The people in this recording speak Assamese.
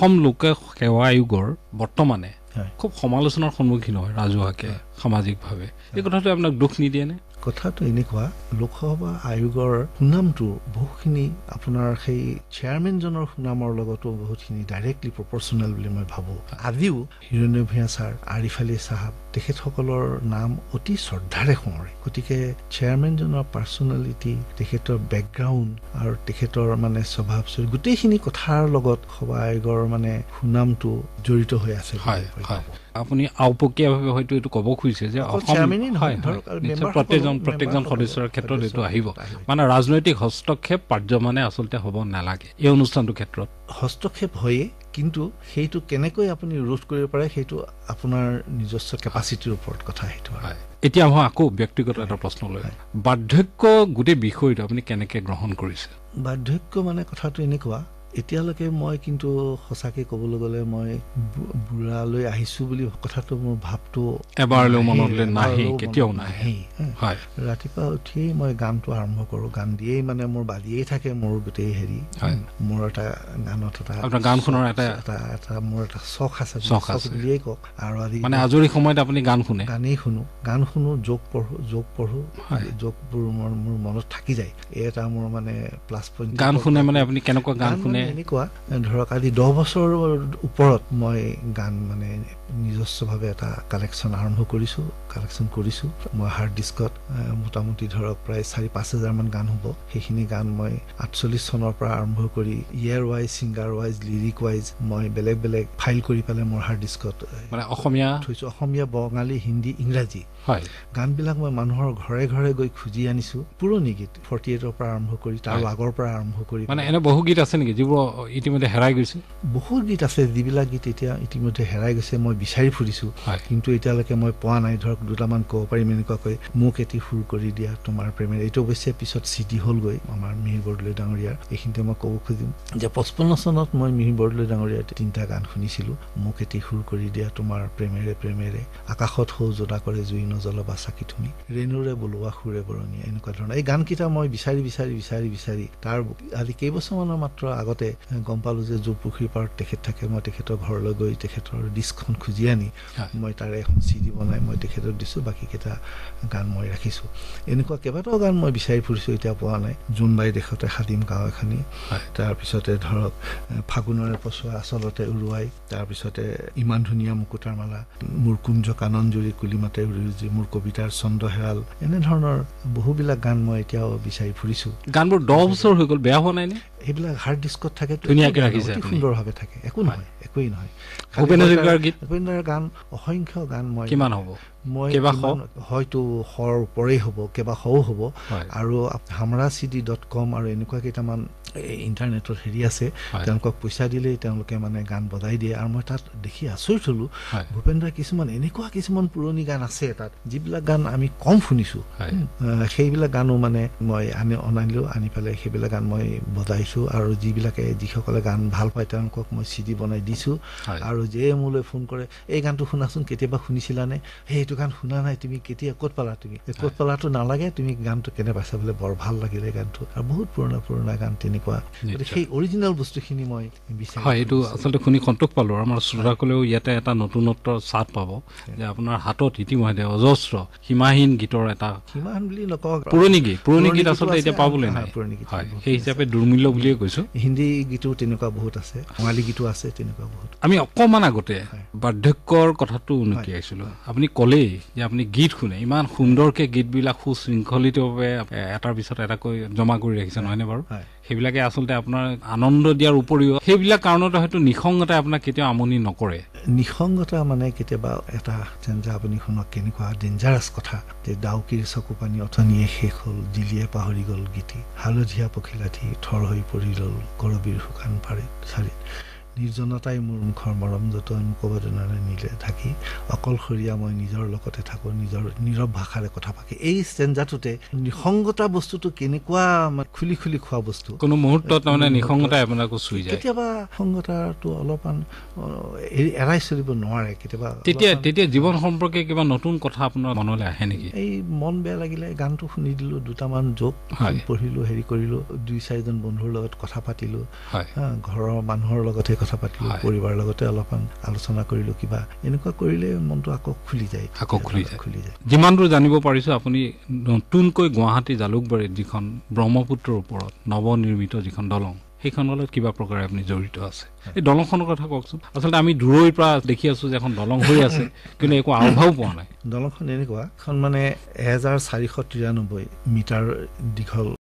অসম লোক সেৱা আয়োগৰ বৰ্তমানে খুব সমালোচনাৰ সন্মুখীন হয় ৰাজহুৱাকে সামাজিকভাৱে এই কথাটো আপোনাক দুখ নিদিয়ে নে কথাটো এনেকুৱা লোকসভা আয়োগৰ সুনামটো বহুখিনি আপোনাৰ সেই চেয়াৰমেনজনৰ সুনামৰ লগতো বহুতখিনি ডাইৰেক্টলি প্ৰপৰ্চনেল বুলি মই ভাবোঁ আজিও হিৰণ্য ভূঞা ছাৰ আৰিফ আলী চাহাব তেখেতসকলৰ নাম অতি শ্ৰদ্ধাৰে সোঁৱৰে গতিকে চেয়াৰমেনজনৰ পাৰ্চনেলিটি তেখেতৰ বেকগ্ৰাউণ্ড আৰু তেখেতৰ মানে স্বভাৱ চৰিত্ৰ গোটেইখিনি কথাৰ লগত সভা আয়োগৰ মানে সুনামটো জড়িত হৈ আছে আপুনি আওপকীয়াভাৱে হয়তো এইটো ক'ব খুজিছে যে প্ৰত্যেকজন সদস্যৰ ক্ষেত্ৰত এইটো আহিব মানে ৰাজনৈতিক হস্তক্ষেপ পাৰ্যমানে আচলতে হ'ব নালাগে এই অনুষ্ঠানটোৰ ক্ষেত্ৰত হস্তক্ষেপ হয়ে কিন্তু সেইটো কেনেকৈ আপুনি ৰোধ কৰিব পাৰে সেইটো আপোনাৰ নিজস্ব কেপাচিটিৰ ওপৰত কথা সেইটো হয় এতিয়া মই আকৌ ব্যক্তিগত এটা প্ৰশ্ন লৈ বাৰ্ধক্য গোটেই বিষয়টো আপুনি কেনেকৈ গ্ৰহণ কৰিছে বাৰ্ধক্য মানে কথাটো এনেকুৱা এতিয়ালৈকে মই কিন্তু সঁচাকে ক'বলৈ গ'লে মই বুঢ়ালৈ আহিছোঁ বুলি কথাটো মোৰ ভাৱটো এবাৰলৈ মনলৈ নাহে কেতিয়াও নাহে ৰাতিপুৱা উঠিয়েই মই গানটো আৰম্ভ কৰোঁ গান দিয়েই মানে মোৰ বাজিয়েই থাকে মোৰ গোটেই হেৰি মোৰ এটা গানত এটা গান শুনাৰ এটা মোৰ এটা চখ আছে চখ বুলিয়েই কওক আৰু আজি মানে আজৰি সময়ত আপুনি গান শুনে গানেই গান শুনো যোগ পঢ়ো যোগবোৰ মোৰ মনত থাকি যায় এই এটা মোৰ মানে প্লাছ পইণ্ট গান শুনে মানে আপুনি কেনেকুৱা গান শুনে এনেকুৱা ধৰক আজি 10 বছৰৰ ওপৰত মই গান মানে নিজস্বভাৱে এটা কালেকশ্যন কৰিছোঁ মই হাৰ্ড ডিস্কত মোটামুটি ধৰক প্ৰায় 4-5 হাজাৰ মান গান হ'ব সেইখিনি গান মই 48 চনৰ পৰা আৰম্ভ কৰি year wise singer wise lyric wise মই বেলেগ ফাইল কৰি পেলাই মোৰ হাৰ্ড ডিস্কত মানে অসমীয়া থৈছোঁ অসমীয়া বঙালী হিন্দী ইংৰাজী গানবিলাক মই মানুহৰ ঘৰে ঘৰে গৈ খুজি আনিছোঁ পুৰণি গীত 48ৰ পৰা আৰম্ভ কৰি তাৰ আগৰ পৰা আৰম্ভ কৰি মানে এনে বহু গীত আছে নেকি যিবোৰ ইতিমধ্যে হেৰাই গৈছে বহুত গীত আছে যিবিলাক গীত এতিয়া ইতিমধ্যে হেৰাই গৈছে মই বিচাৰি ফুৰিছোঁ কিন্তু এতিয়ালৈকে মই পোৱা নাই ধৰক দুটামান ক'ব পাৰিম এনেকুৱাকৈ মোক এটি সুৰ কৰি দিয়া তোমাৰ প্ৰেমেৰে এইটো অৱশ্যে পিছত চিডি হ'লগৈ আমাৰ মিহিৰ বৰদলৈ ডাঙৰীয়াৰ এইখিনিতে মই ক'ব খুজিম যে 55 চনত মই মিহিৰ বৰদলৈ ডাঙৰীয়াৰ 3টা গান শুনিছিলোঁ মোক এটি সুৰ কৰি দিয়া তোমাৰ প্ৰেমেৰে আকাশত সৌ জোদা কৰে জুই নজ্বলাবা চাকি তুমি ৰেণুৰে বলোৱা সুৰে বৰণীয়া এনেকুৱা ধৰণৰ এই গানকেইটা মই বিচাৰি তাৰ আজি কেইবছৰমানৰ মাত্ৰ আগতে গম পালোঁ যে জোৰপুখুৰীৰ পাৰত তেখেত থাকে মই তেখেতৰ ঘৰলৈ গৈ তেখেতৰ ডিস্কখন খুজি আনি মই তাৰে এখন চিডি বনাই মই তেখেতক দিছোঁ বাকীকেইটা গান মই ৰাখিছোঁ এনেকুৱা কেইবাটাও গান মই বিচাৰি ফুৰিছোঁ এতিয়া পোৱা নাই জোনবাই দেশতে সাদিম গাঁও এখনি তাৰপিছতে ধৰক ফাগুণৰে পছোৱা আচলতে উৰুৱাই তাৰপিছতে ইমান ধুনীয়া মুকুতাৰ মালা মোৰ কুঞ্জ কাননজুৰি কুলিমাতে উৰি মোৰ কবিতাৰ ছন্দ হেৰাল এনেধৰণৰ বহুবিলাক গান মই এতিয়াও বিচাৰি ফুৰিছোঁ গানবোৰ 10 বছৰ হৈ গ'ল বেয়া হোৱা নাই নে এইবিলাক হাৰ্ড ডিস্কত থাকে ধুনীয়াকৈ ৰাখিছে সুন্দৰভাৱে থাকে একোৱেই নহয় ভূপেন হাজৰিকাৰ গীত ভূপেন্দ্ৰৰ গান অসংখ্য গান মই কিমান হ'ব মই হয়তো শৰ ওপৰেই হ'ব কেইবাশও হ'ব আৰু hamracd.com আৰু এনেকুৱা কেইটামান ইণ্টাৰনেটত হেৰি আছে তেওঁলোকক পইচা দিলেই তেওঁলোকে মানে গান বজাই দিয়ে আৰু মই তাত দেখি আচৰিত হ'লোঁ ভূপেন্দ্ৰৰ কিছুমান পুৰণি গান আছে তাত যিবিলাক গান আমি কম শুনিছোঁ সেইবিলাক গানো মানে মই আনি পেলাই সেইবিলাক গান মই বজাইছোঁ আৰু যিসকলে গান ভাল পায় তেওঁলোকক মই চিডি বনাই দিছোঁ আৰু যে মোলৈ ফোন কৰে এই গানটো শুনাচোন কেতিয়াবা শুনিছিলানে সেইটো গান শুনা নাই তুমি কেতিয়া ক'ত পালাটো নালাগে তুমি গানটো কেনে পাইছা বোলে বৰ ভাল লাগিলে গানটো আৰু বহুত পুৰণা গান তেনেকুৱা সেই অৰিজিনেল বস্তুখিনি মই বিচাৰোঁ এইটো আচলতে শুনি সন্তোষ পালোঁ আমাৰ শ্ৰোতাসকলেও ইয়াতে এটা নতুনত্বৰ স্বাদ পাব যে আপোনাৰ হাতত ইতিমধ্যে অজস্ৰ সীমাহীন গীতৰ এটা সীমাহীন বুলি নকওঁ পুৰণি গীত আচলতে এতিয়া পাবলৈ নাই সেই হিচাপে দুৰ্মূল্য বুলিয়ে কৈছোঁ হিন্দী গীতো তেনেকুৱা বহুত আছে বঙালী গীতো আছে তেনেকুৱা বহুত আমি অকণমান আগতে বাৰ্ধক্যৰ কথাটো উনুকিয়াইছিলোঁ আপুনি ক'লেই যে আপুনি গীত শুনে ইমান সুন্দৰকৈ গীতবিলাক সুশৃংখলিতভাৱে এটাৰ পিছত এটাকৈ জমা কৰি ৰাখিছে নহয়নে বাৰু সেইবিলাকে আচলতে আপোনাৰ আনন্দ দিয়াৰ উপৰিও সেইবিলাক কাৰণতে হয়তো নিসংগতাই আপোনাক কেতিয়াও আমনি নকৰে নিসংগতা মানে কেতিয়াবা এটা যেন যে আপুনি শুনক কেনেকুৱা ডেঞ্জাৰাছ কথা যে ডাউকিৰ চকু পানী অথনিয়ে শেষ হ'ল দিলিয়ে পাহৰি গ'ল গীতি হালধীয়া পখিলাঠি থৰ হৈ পৰি ৰ'ল কৰবীৰ শুকান চাৰিত নিৰ্জনতাই মোৰ মুখৰ মৰম যতন মুখবেদনাৰে নিলে থাকি অকলশৰীয়া মই নিজৰ লগতে থাকোঁ নিজৰ নীৰৱ ভাষাৰে কথা পাতি এই ষ্টেঞ্জাটোতে নিসংগতা বস্তুটো কেনেকুৱা খুলি খোৱা বস্তু কোনো মুহূৰ্তত তাৰমানে নিসংগতাই আপোনাকো চুই যায় কেতিয়াবা সংগতাটো অলপমান এৰাই চলিব নোৱাৰে কেতিয়াবা তেতিয়া জীৱন সম্পৰ্কে কিবা নতুন কথা আপোনাৰ মনলৈ আহে নেকি এই মন বেয়া লাগিলে গানটো শুনি দিলোঁ দুটামান যোগ পঢ়িলোঁ হেৰি কৰিলোঁ 2-4জন বন্ধুৰ লগত কথা পাতিলোঁ ঘৰৰ মানুহৰ লগতে কথা পাতিলো, পৰিবাৰৰ লগতে অলপমান আলোচনা কৰিলো, কিবা এনেকুৱা কৰিলে মনটো আকৌ খুলি যায়। যিমান দূৰ জানিব পাৰিছো আপুনি নতুনকৈ গুৱাহাটী জালুকবাৰীত যিখন ব্ৰহ্মপুত্ৰৰ ওপৰত নৱনিৰ্মিত যিখন দলং, সেইখনৰ লগত কিবা প্ৰকাৰে আপুনি জড়িত আছে। এই দলংখনৰ কথা কওকচোন। আচলতে আমি দূৰৈৰ পৰা দেখি আছো যে এখন দলং হৈ আছে, কিন্তু একো আভাও পোৱা নাই। দলংখন এনেকুৱা এখন মানে 1493 মিটাৰ দীঘল